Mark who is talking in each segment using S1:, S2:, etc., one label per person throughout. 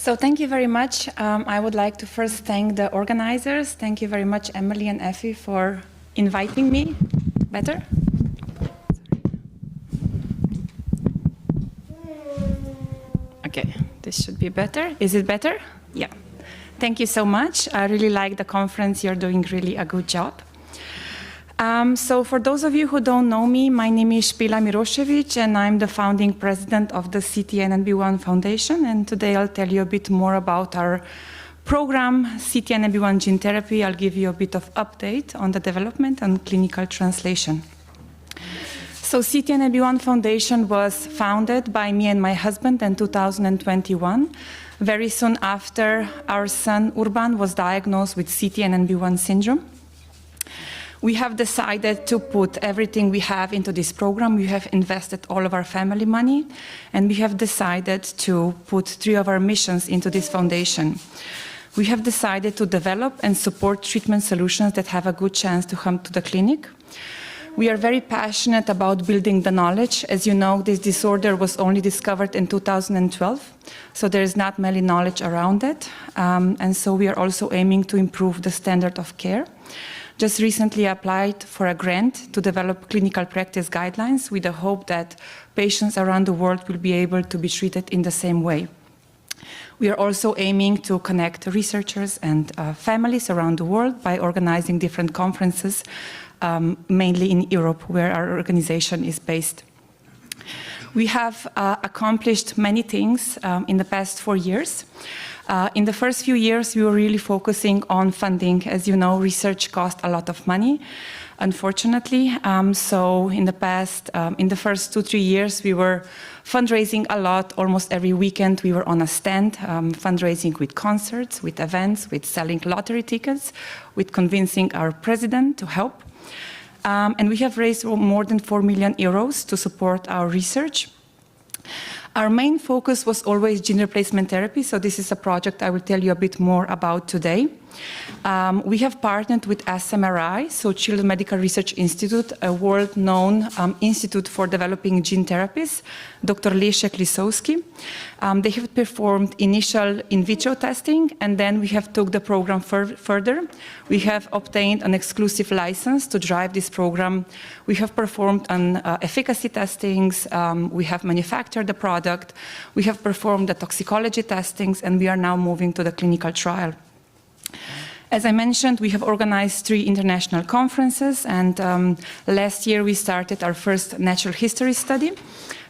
S1: So thank you very much. I would like to first thank the organizers. Thank you very much, Emily and Effie, for inviting me. Better? Okay, this should be better. Is it better? Yeah. Thank you so much. I really like the conference. You're doing really a good job. So for those of you who don't know me, my name is Špela Miroševič, and I'm the founding president of the CTNNB1 Foundation. And today I'll tell you a bit more about our program, CTNNB1 gene therapy. I'll give you a bit of update on the development and clinical translation. So CTNNB1 Foundation was founded by me and my husband in 2021, very soon after our son Urban was diagnosed with CTNNB1 syndrome. We have decided to put everything we have into this program. We have invested all of our family money, and we have decided to put 3 of our missions into this foundation. We have decided to develop and support treatment solutions that have a good chance to come to the clinic. We are very passionate about building the knowledge. As you know, this disorder was only discovered in 2012, so there is not many knowledge around it. And so we are also aiming to improve the standard of care. Just recently applied for a grant to develop clinical practice guidelines with the hope that patients around the world will be able to be treated in the same way. We are also aiming to connect researchers and families around the world by organizing different conferences, mainly in Europe, where our organization is based. We have accomplished many things in the past 4 years. In the first few years, we were really focusing on funding. As you know, research costs a lot of money, unfortunately. So in the first 2-3 years, we were fundraising a lot. Almost every weekend, we were on a stand, fundraising with concerts, with events, with selling lottery tickets, with convincing our president to help. And we have raised more than 4 million euros to support our research. Our main focus was always gene replacement therapy, so this is a project I will tell you a bit more about today. We have partnered with SMRI, so Children's Medical Research Institute, a world-known institute for developing gene therapies, Dr. Leszek Lisowski. They have performed initial in vitro testing, and then we have took the program further. We have obtained an exclusive license to drive this program. We have performed an efficacy testings. We have manufactured the product. We have performed the toxicology testings, and we are now moving to the clinical trial. As I mentioned, we have organized 3 international conferences, and last year we started our first natural history study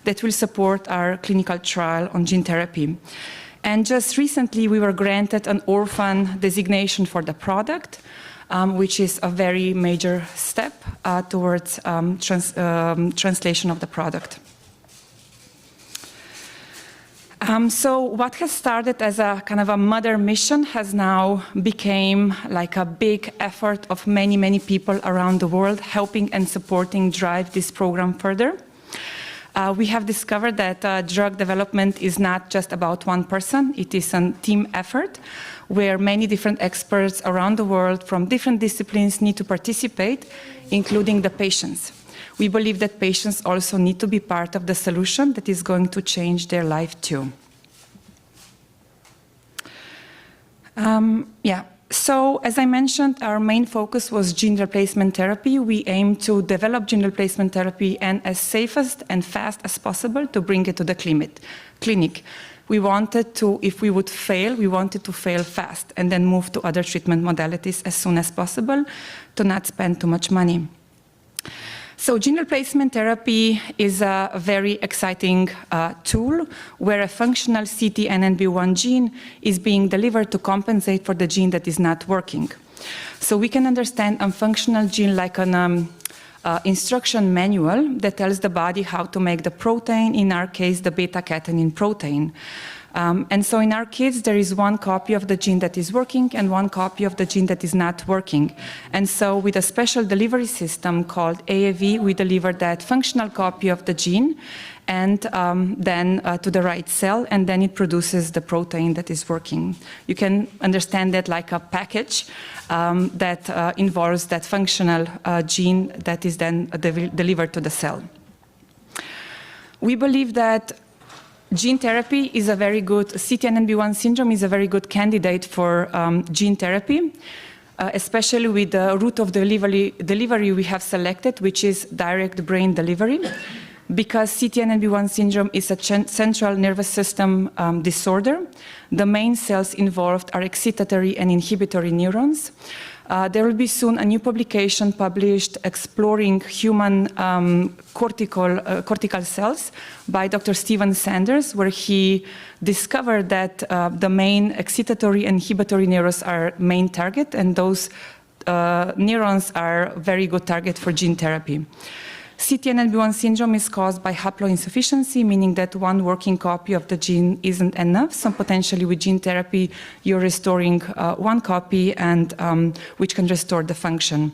S1: that will support our clinical trial on gene therapy. And just recently we were granted an orphan designation for the product, which is a very major step towards translation of the product. So what has started as a kind of a mother mission has now become like a big effort of many, many people around the world helping and supporting drive this program further. We have discovered that drug development is not just about one person. It is a team effort where many different experts around the world from different disciplines need to participate, including the patients. We believe that patients also need to be part of the solution that is going to change their life too. So as I mentioned, our main focus was gene replacement therapy. We aim to develop gene replacement therapy and as safest and fast as possible to bring it to the clinic. We wanted to, if we would fail, we wanted to fail fast and then move to other treatment modalities as soon as possible to not spend too much money. So gene replacement therapy is a very exciting tool where a functional CTNNB1 gene is being delivered to compensate for the gene that is not working. So we can understand a functional gene like an instruction manual that tells the body how to make the protein, in our case the beta-catenin protein. And so in our kids, there is one copy of the gene that is working and one copy of the gene that is not working. And so with a special delivery system called AAV, we deliver that functional copy of the gene and then to the right cell, and then it produces the protein that is working. You can understand that like a package that involves that functional gene that is then delivered to the cell. We believe that gene therapy is a very good, CTNNB1 syndrome is a very good candidate for gene therapy, especially with the route of delivery we have selected, which is direct brain delivery. Because CTNNB1 syndrome is a central nervous system disorder, the main cells involved are excitatory and inhibitory neurons. There will be soon a new publication published exploring human cortical cells by Dr. Stephen Sanders, where he discovered that the main excitatory and inhibitory neurons are main target, and those neurons are very good target for gene therapy. CTNNB1 syndrome is caused by haploinsufficiency, meaning that one working copy of the gene isn't enough. So potentially with gene therapy, you're restoring one copy, and which can restore the function.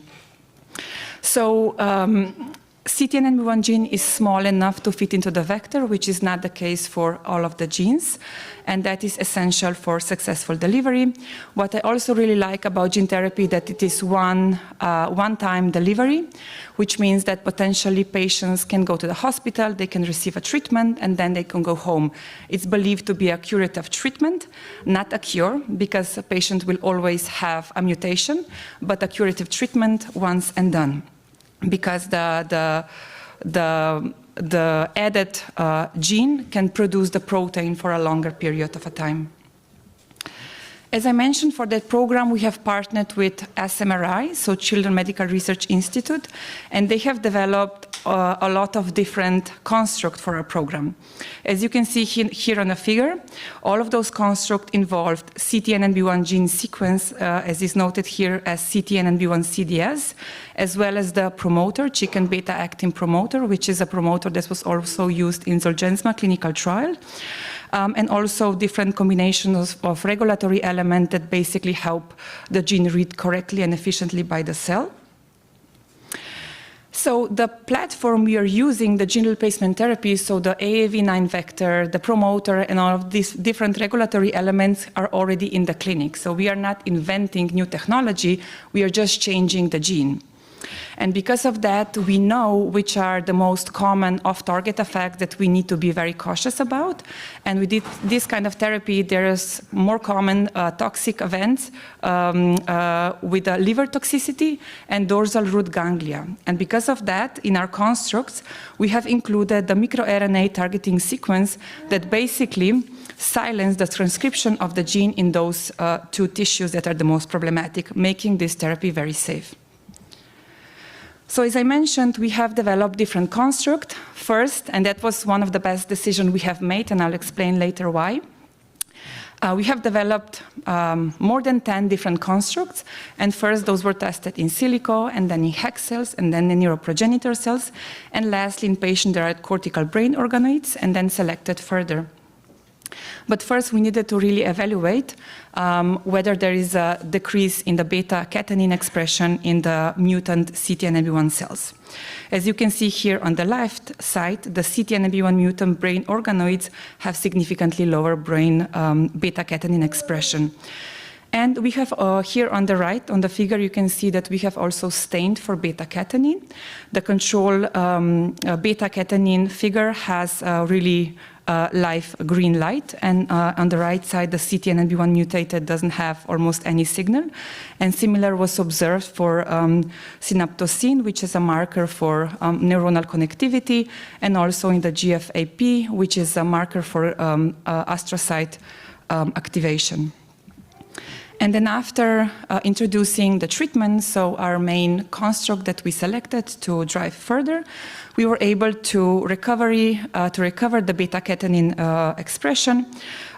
S1: So CTNNB1 gene is small enough to fit into the vector, which is not the case for all of the genes, and that is essential for successful delivery. What I also really like about gene therapy that it is one-time delivery, which means that potentially patients can go to the hospital, they can receive a treatment, and then they can go home. It's believed to be a curative treatment, not a cure, because a patient will always have a mutation, but a curative treatment once and done. Because the added gene can produce the protein for a longer period of a time. As I mentioned, for that program, we have partnered with SMRI, so Children's Medical Research Institute, and they have developed a lot of different constructs for our program. As you can see here on the figure, all of those constructs involved CTNNB1 gene sequence, as is noted here as CTNNB1 CDS, as well as the promoter, chicken beta-actin promoter, which is a promoter that was also used in Zolgensma clinical trial, and also different combinations of regulatory elements that basically help the gene read correctly and efficiently by the cell. So the platform we are using, the gene replacement therapy, so the AAV9 vector, the promoter, and all of these different regulatory elements are already in the clinic. So we are not inventing new technology, we are just changing the gene. And because of that, we know which are the most common off-target effects that we need to be very cautious about. And with this kind of therapy, there's more common toxic events with liver toxicity and dorsal root ganglia. And because of that, in our constructs, we have included the microRNA targeting sequence that basically silence the transcription of the gene in those two tissues that are the most problematic, making this therapy very safe. So as I mentioned, we have developed different constructs first, and that was one of the best decisions we have made, and I'll explain later why. We have developed more than 10 different constructs, and first those were tested in silico, and then in HEK cells, and then in neuroprogenitor cells, and lastly in patient-derived cortical brain organoids, and then selected further. But first, we needed to really evaluate whether there is a decrease in the beta-catenin expression in the mutant CTNNB1 cells. As you can see here on the left side, the CTNNB1 mutant brain organoids have significantly lower brain beta-catenin expression. And we have here on the right, on the figure, you can see that we have also stained for beta-catenin. The control beta-catenin figure has really live green light, and on the right side, the CTNNB1 mutated doesn't have almost any signal. And similar was observed for synaptocin, which is a marker for neuronal connectivity, and also in the GFAP, which is a marker for astrocyte activation. And then after introducing the treatment, so our main construct that we selected to drive further, we were able to recover the beta-catenin expression,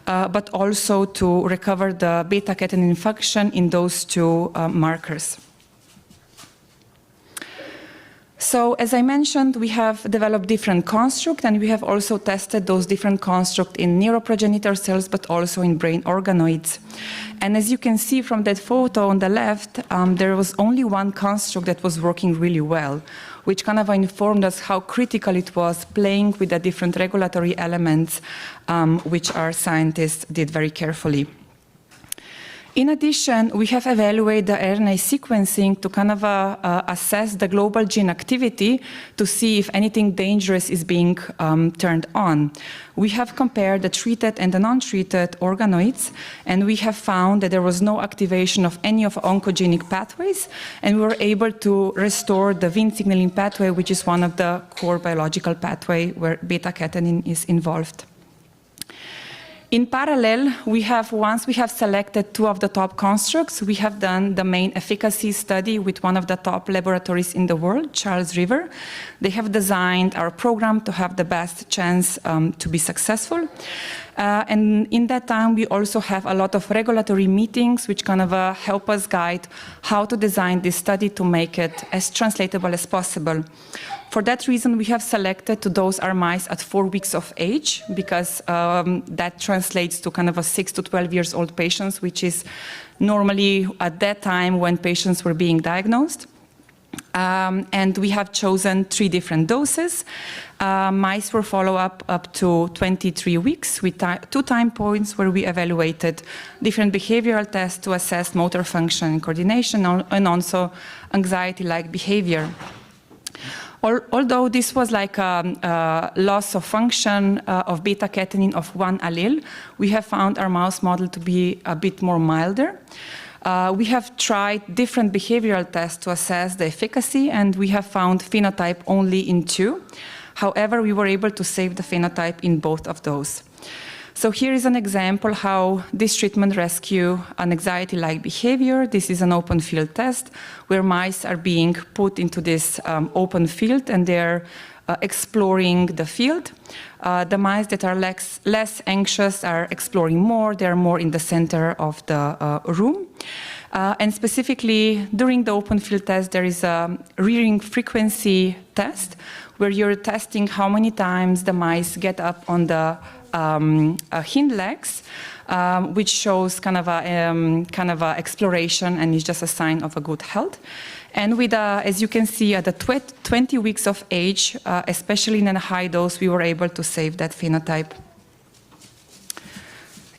S1: but also to recover the beta-catenin function in those two markers. So as I mentioned, we have developed different constructs, and we have also tested those different constructs in neuroprogenitor cells, but also in brain organoids. And as you can see from that photo on the left, there was only one construct that was working really well, which kind of informed us how critical it was playing with the different regulatory elements, which our scientists did very carefully. In addition, we have evaluated the RNA sequencing to kind of assess the global gene activity to see if anything dangerous is being turned on. We have compared the treated and the non-treated organoids, and we have found that there was no activation of any of oncogenic pathways, and we were able to restore the Wnt signaling pathway, which is one of the core biological pathways where beta-catenin is involved. In parallel, once we have selected 2 of the top constructs, we have done the main efficacy study with one of the top laboratories in the world, Charles River. They have designed our program to have the best chance to be successful. And in that time, we also have a lot of regulatory meetings, which kind of help us guide how to design this study to make it as translatable as possible. For that reason, we have selected to dose our mice at 4 weeks of age, because that translates to kind of a 6 to 12 years old patients, which is normally at that time when patients were being diagnosed. And we have chosen 3 different doses. Mice were followed up to 23 weeks with 2 time points where we evaluated different behavioral tests to assess motor function and coordination, and also anxiety-like behavior. Although this was like a loss of function of beta-catenin of 1 allele, we have found our mouse model to be a bit more milder. We have tried different behavioral tests to assess the efficacy, and we have found phenotype only in 2. However, we were able to save the phenotype in both of those. So here is an example how this treatment rescue an anxiety-like behavior. This is an open field test where mice are being put into this open field, and they're exploring the field. The mice that are less anxious are exploring more. They're more in the center of the room. And specifically, during the open field test, there is a rearing frequency test where you're testing how many times the mice get up on the hind legs, which shows kind of a exploration and is just a sign of a good health. And with, as you can see, at the 20 weeks of age, especially in a high dose, we were able to save that phenotype.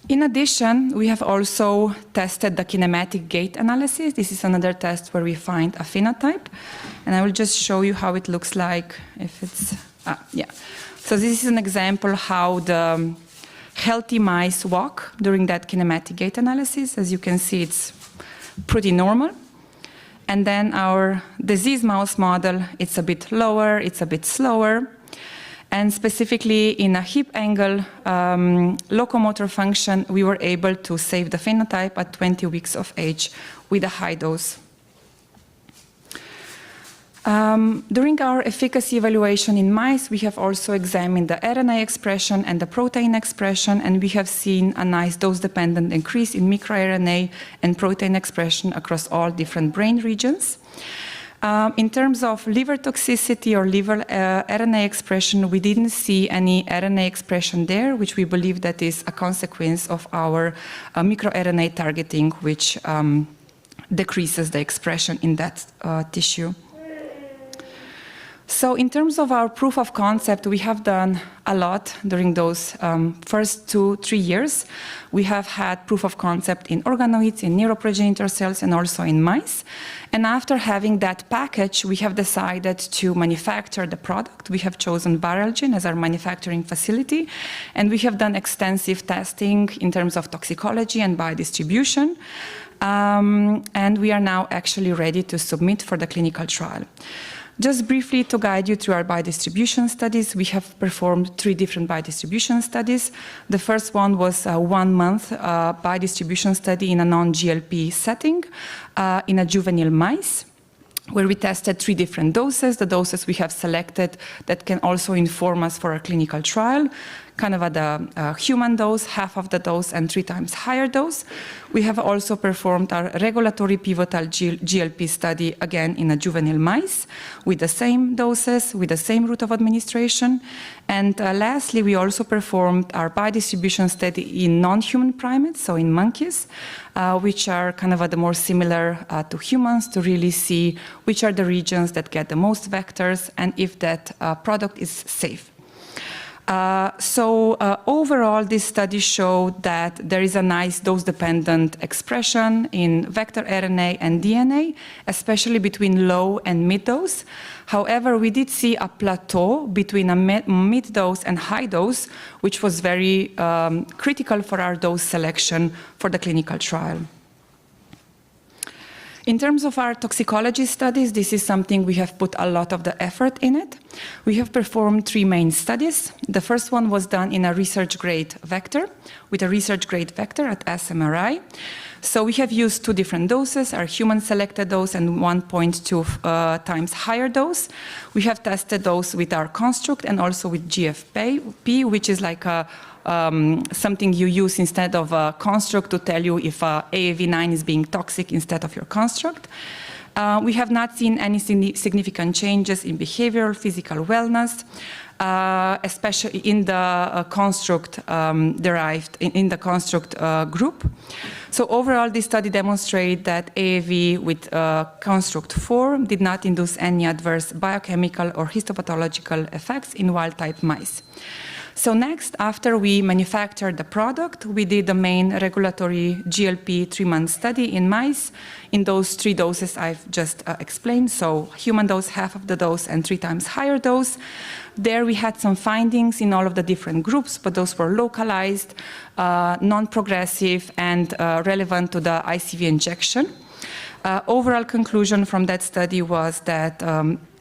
S1: In addition, we have also tested the kinematic gait analysis. This is another test where we find a phenotype. And I will just show you how it looks like if it's, yeah. So this is an example how the healthy mice walk during that kinematic gait analysis. As you can see, it's pretty normal. And then our disease mouse model, it's a bit lower, it's a bit slower. And specifically in a hip angle locomotor function, we were able to save the phenotype at 20 weeks of age with a high dose. During our efficacy evaluation in mice, we have also examined the RNA expression and the protein expression, and we have seen a nice dose-dependent increase in microRNA and protein expression across all different brain regions. In terms of liver toxicity or liver RNA expression, we didn't see any RNA expression there, which we believe that is a consequence of our microRNA targeting, which decreases the expression in that tissue. So in terms of our proof of concept, we have done a lot during those first 2-3 years. We have had proof of concept in organoids, in neuroprogenitor cells, and also in mice. And after having that package, we have decided to manufacture the product. We have chosen Barrelgen as our manufacturing facility, and we have done extensive testing in terms of toxicology and biodistribution. And we are now actually ready to submit for the clinical trial. Just briefly to guide you through our biodistribution studies, we have performed 3 different biodistribution studies. The first one was a 1-month biodistribution study in a non-GLP setting in a juvenile mice, where we tested 3 different doses, the doses we have selected that can also inform us for our clinical trial, kind of at the human dose, half of the dose, and 3 times higher dose. We have also performed our regulatory pivotal GLP study, again in a juvenile mice, with the same doses, with the same route of administration. And lastly, we also performed our biodistribution study in non-human primates, so in monkeys, which are kind of the more similar to humans, to really see which are the regions that get the most vectors and if that product is safe. Overall, this study showed that there is a nice dose-dependent expression in vector RNA and DNA, especially between low and mid-dose. However, we did see a plateau between a mid-dose and high dose, which was very critical for our dose selection for the clinical trial. In terms of our toxicology studies, this is something we have put a lot of the effort in it. We have performed 3 main studies. The first one was done in a research-grade vector, with a research-grade vector at SMRI. So we have used 2 different doses, our human-selected dose and 1.2 times higher dose. We have tested those with our construct and also with GFP, which is like a something you use instead of a construct to tell you if AAV9 is being toxic instead of your construct. We have not seen any significant changes in behavioral, physical wellness, especially in the construct derived, in the construct group. So overall, this study demonstrated that AAV with construct 4 did not induce any adverse biochemical or histopathological effects in wild-type mice. So next, after we manufactured the product, we did the main regulatory GLP 3-month study in mice in those 3 doses I've just explained. So human dose, half of the dose, and 3 times higher dose. There we had some findings in all of the different groups, but those were localized, non-progressive, and relevant to the ICV injection. Overall conclusion from that study was that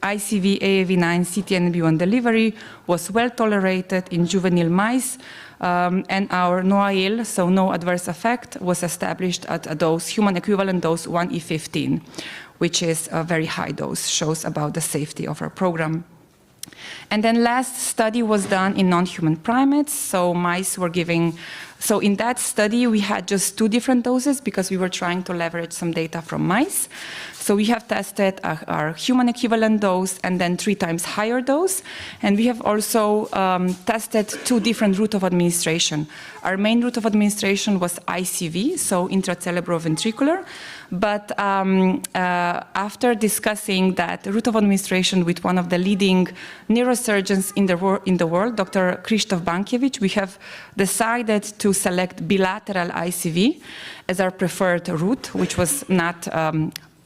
S1: ICV AAV9 CTNNB1 delivery was well tolerated in juvenile mice, and our NOAEL, so no adverse effect, was established at a dose, human equivalent dose 1E15, which is a very high dose, shows about the safety of our program. And then last study was done in non-human primates, so mice were giving. So in that study, we had just 2 different doses because we were trying to leverage some data from mice. So we have tested our human equivalent dose and then 3 times higher dose. And we have also tested 2 different routes of administration. Our main route of administration was ICV, so intracerebroventricular. But after discussing that route of administration with one of the leading neurosurgeons in the world, Dr. Krzysztof Bankiewicz, we have decided to select bilateral ICV as our preferred route, which was not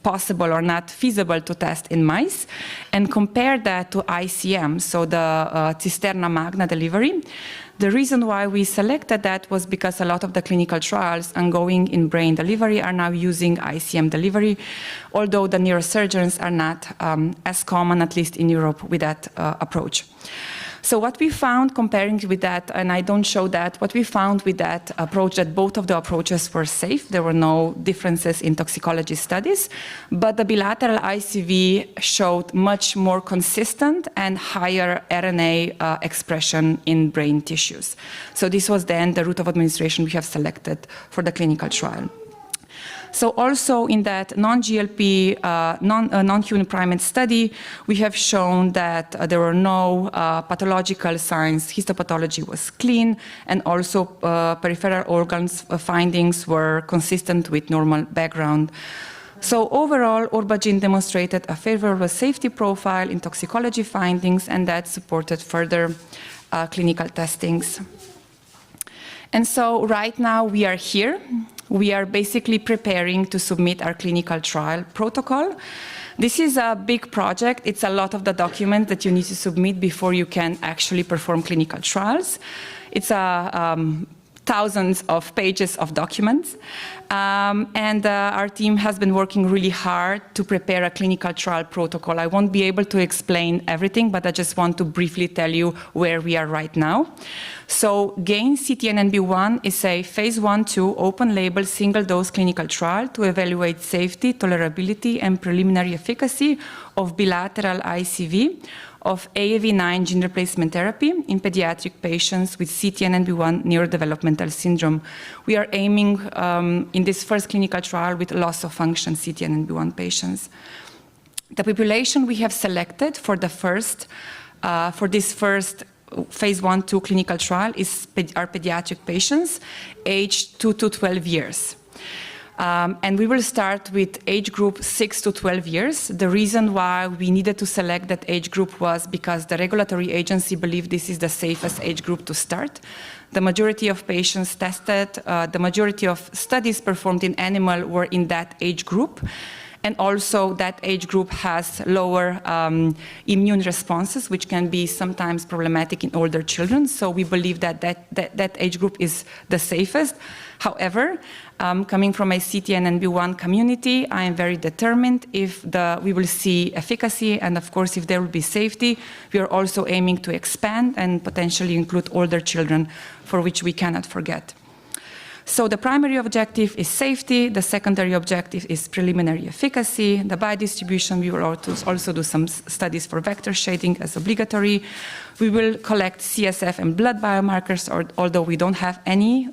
S1: possible or not feasible to test in mice, and compare that to ICM, so the cisterna magna delivery. The reason why we selected that was because a lot of the clinical trials ongoing in brain delivery are now using ICM delivery, although the neurosurgeons are not as common, at least in Europe, with that approach. So what we found comparing with that, and I don't show that, what we found with that approach, that both of the approaches were safe. There were no differences in toxicology studies, but the bilateral ICV showed much more consistent and higher RNA expression in brain tissues. So this was then the route of administration we have selected for the clinical trial. So also in that non-GLP, non-human primate study, we have shown that there were no pathological signs. Histopathology was clean, and also peripheral organs findings were consistent with normal background. So overall, Urbagine demonstrated a favorable safety profile in toxicology findings, and that supported further clinical testings. And so right now we are here. We are basically preparing to submit our clinical trial protocol. This is a big project. It's a lot of the documents that you need to submit before you can actually perform clinical trials. It's thousands of pages of documents. And our team has been working really hard to prepare a clinical trial protocol. I won't be able to explain everything, but I just want to briefly tell you where we are right now. So GAIN CTNNB1 is a phase 1/2 open-label single-dose clinical trial to evaluate safety, tolerability, and preliminary efficacy of bilateral ICV of AAV9 gene replacement therapy in pediatric patients with CTNNB1 neurodevelopmental syndrome. We are aiming in this first clinical trial with loss of function CTNNB1 patients. The population we have selected for the first, for this first phase 1/2 clinical trial are pediatric patients aged 2 to 12 years. And we will start with age group 6 to 12 years. The reason why we needed to select that age group was because the regulatory agency believed this is the safest age group to start. The majority of patients tested, the majority of studies performed in animal were in that age group. And also that age group has lower immune responses, which can be sometimes problematic in older children. So we believe that that age group is the safest. However, coming from a CTNNB1 community, I am very determined if we will see efficacy, and of course if there will be safety, we are also aiming to expand and potentially include older children, for which we cannot forget. So the primary objective is safety, the secondary objective is preliminary efficacy, the biodistribution, we will also do some studies for vector shading as obligatory. We will collect CSF and blood biomarkers, although we don't have any,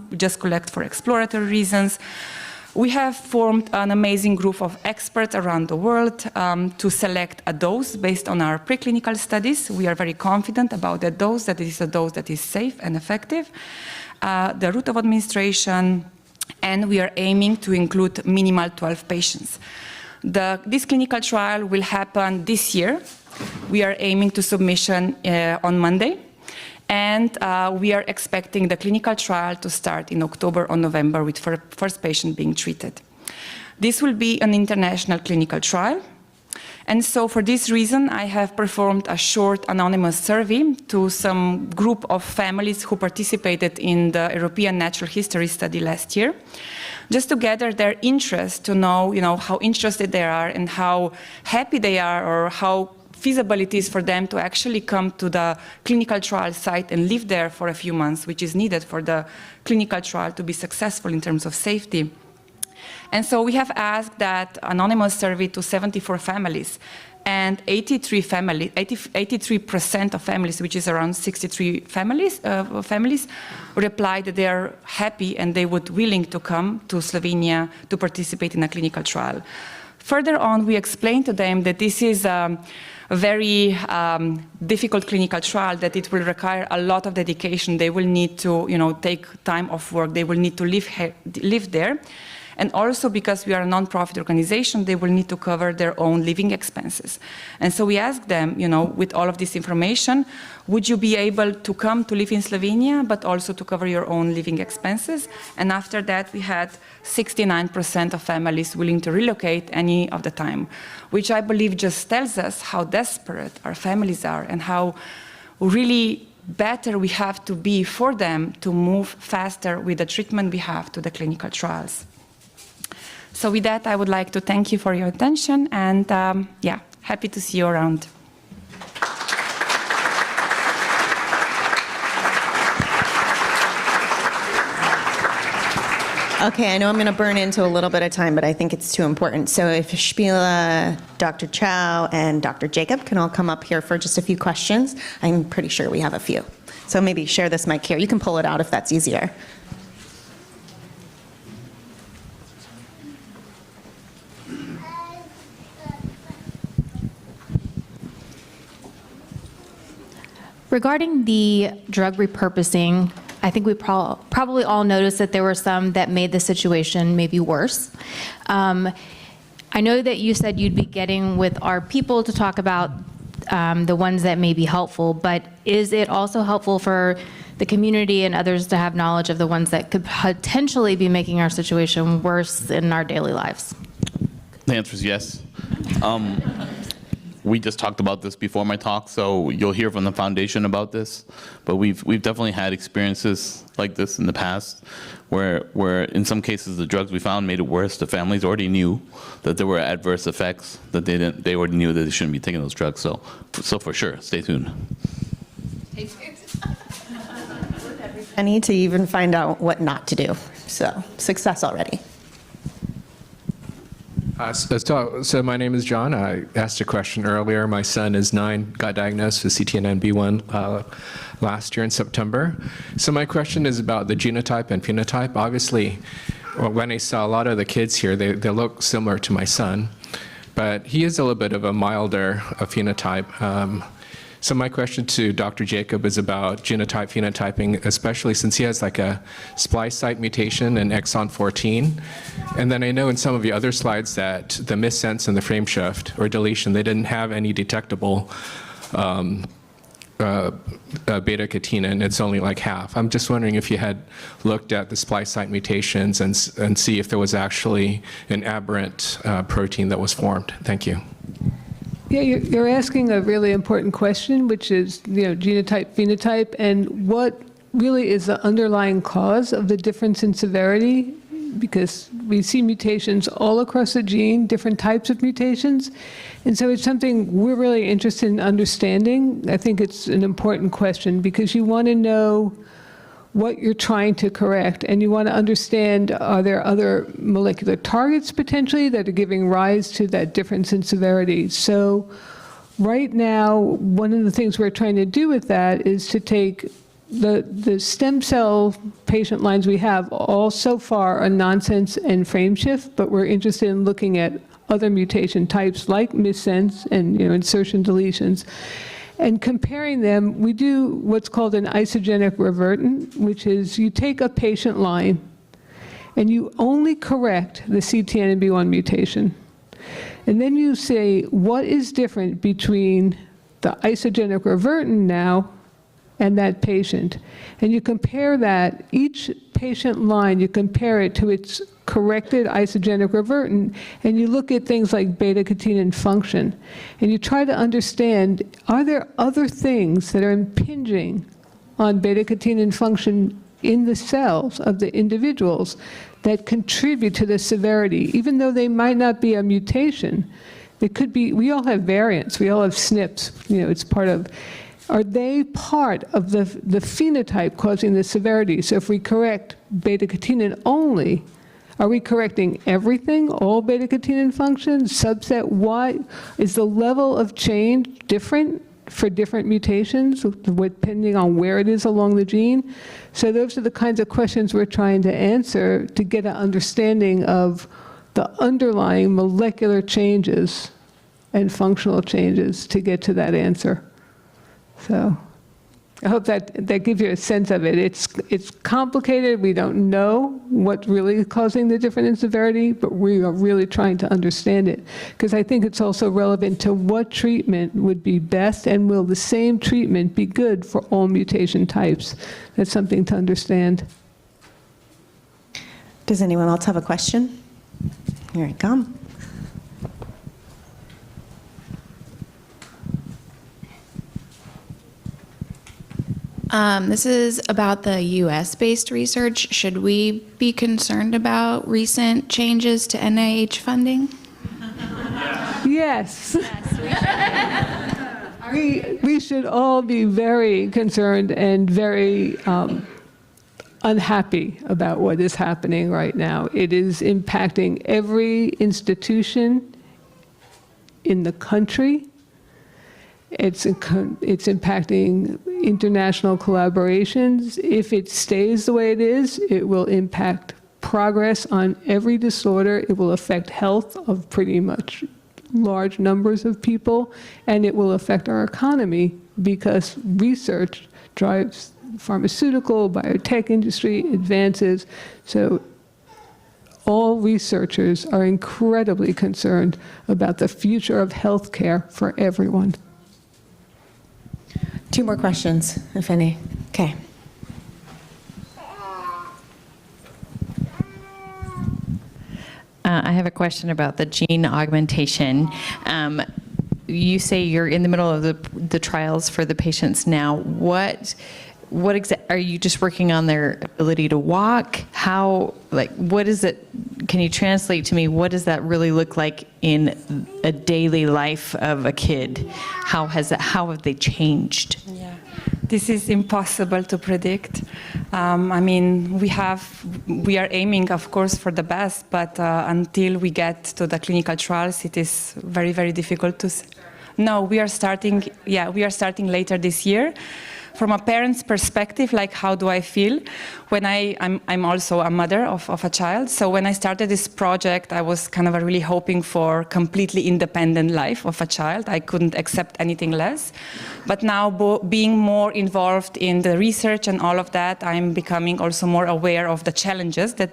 S1: we just collect for exploratory reasons. We have formed an amazing group of experts around the world to select a dose based on our preclinical studies. We are very confident about that dose, that it is a dose that is safe and effective. The route of administration, and we are aiming to include minimal 12 patients. This clinical trial will happen this year. We are aiming to submission on Monday, and we are expecting the clinical trial to start in October or November with first patient being treated. This will be an international clinical trial. And so for this reason, I have performed a short anonymous survey to some group of families who participated in the European Natural History Study last year, just to gather their interest, to know, how interested they are and how happy they are, or how feasible it is for them to actually come to the clinical trial site and live there for a few months, which is needed for the clinical trial to be successful in terms of safety. And so we have asked that anonymous survey to 74 families, and 83% of families, which is around 63 families, replied that they are happy and they would willing to come to Slovenia to participate in a clinical trial. Further on, we explained to them that this is a very difficult clinical trial, that it will require a lot of dedication. They will need to, take time off work. They will need to live there. And also because we are a non-profit organization, they will need to cover their own living expenses. And so we asked them, with all of this information, would you be able to come to live in Slovenia, but also to cover your own living expenses? And after that, we had 69% of families willing to relocate any of the time, which I believe just tells us how desperate our families are and how really better we have to be for them to move faster with the treatment we have to the clinical trials. So with that, I would like to thank you for your attention, and happy to see you around.
S2: Okay, I know I'm going to burn into a little bit of time, but I think it's too important. So if Špela, Dr. Chow, and Dr. Jacob can all come up here for just a few questions. I'm pretty sure we have a few. So maybe share this mic here. You can pull it out if that's easier.
S3: Regarding the drug repurposing, I think we probably all noticed that there were some that made the situation maybe worse. I know that you said you'd be getting with our people to talk about the ones that may be helpful, but is it also helpful for the community and others to have knowledge of the ones that could potentially be making our situation worse in our daily lives?
S4: The answer is yes. We just talked about this before my talk, so you'll hear from the foundation about this. But we've definitely had experiences like this in the past, where in some cases the drugs we found made it worse. The families already knew that there were adverse effects, that they already knew that they shouldn't be taking those drugs. So for sure, stay tuned.
S2: I need to even find out what not to do. So success already.
S5: So my name is John. I asked a question earlier. My son is 9, got diagnosed with CTNNB1 last year in September. So my question is about the genotype and phenotype. Obviously, when I saw a lot of the kids here, they look similar to my son, but he is a little bit of a milder phenotype. So my question to Dr. Jacob is about genotype phenotyping, especially since he has like a splice site mutation in exon 14. And then I know in some of the other slides that the missense and the frame shift or deletion, they didn't have any detectable beta-catenin. It's only like half. I'm just wondering if you had looked at the splice site mutations and see if there was actually an aberrant protein that was formed. Thank you.
S6: Yeah, you're asking a really important question, which is, genotype, phenotype, and what really is the underlying cause of the difference in severity, because we see mutations all across the gene, different types of mutations, and so it's something we're really interested in understanding. I think it's an important question because you want to know what you're trying to correct, and you want to understand, are there other molecular targets potentially that are giving rise to that difference in severity? So right now, one of the things we're trying to do with that is to take the stem cell patient lines we have, all so far are nonsense and frame shift, but we're interested in looking at other mutation types like missense and insertion deletions. And comparing them, we do what's called an isogenic revertant, which is you take a patient line and you only correct the CTNNB1 mutation. And then you say, what is different between the isogenic revertant now and that patient? And you compare that, each patient line, you compare it to its corrected isogenic revertant, and you look at things like beta-catenin function, and you try to understand, are there other things that are impinging on beta-catenin function in the cells of the individuals that contribute to the severity, even though they might not be a mutation? It could be, we all have variants, we all have SNPs, it's part of, are they part of the phenotype causing the severity? So if we correct beta-catenin only, are we correcting everything, all beta-catenin functions, subset? Why is the level of change different for different mutations, depending on where it is along the gene? So those are the kinds of questions we're trying to answer to get an understanding of the underlying molecular changes and functional changes to get to that answer. So I hope that gives you a sense of it. It's complicated. We don't know what's really causing the difference in severity, but we are really trying to understand it. Because I think it's also relevant to what treatment would be best, and will the same treatment be good for all mutation types? That's something to understand.
S2: Does anyone else have a question? Here I come.
S7: This is about the US-based research. Should we be concerned about recent changes to NIH funding?
S6: Yes. We should all be very concerned and very unhappy about what is happening right now. It is impacting every institution in the country. It's impacting international collaborations. If it stays the way it is, it will impact progress on every disorder. It will affect health of pretty much large numbers of people, and it will affect our economy because research drives pharmaceutical, biotech industry advances. So all researchers are incredibly concerned about the future of healthcare for everyone.
S2: 2 more questions, if any. Okay.
S8: I have a question about the gene augmentation. You say you're in the middle of the trials for the patients now. What are you just working on their ability to walk? How, what is it? Can you translate to me, what does that really look like in a daily life of a kid? How have they changed?
S1: Yeah, this is impossible to predict. I mean, we are aiming, of course, for the best, but until we get to the clinical trials, it is very, very difficult to. No, we are starting. Yeah, we are starting later this year. from a parent's perspective, like how do I feel when I'm also a mother of a child. So when I started this project, I was kind of really hoping for completely independent life of a child. I couldn't accept anything less. But now being more involved in the research and all of that, I'm becoming also more aware of the challenges that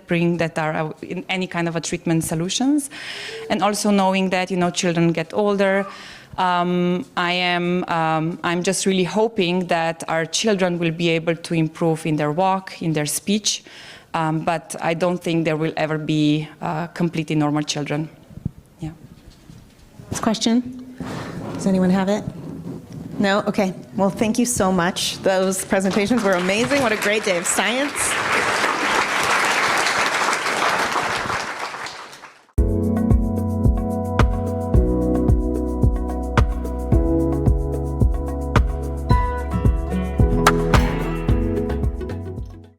S1: are in any kind of a treatment solutions. And also knowing that, children get older. I'm just really hoping that our children will be able to improve in their walk, in their speech, but I don't think there will ever be completely normal children. Yeah.
S2: Next question. Does anyone have it? No? Okay. Well, thank you so much. Those presentations were amazing. What a great day of science.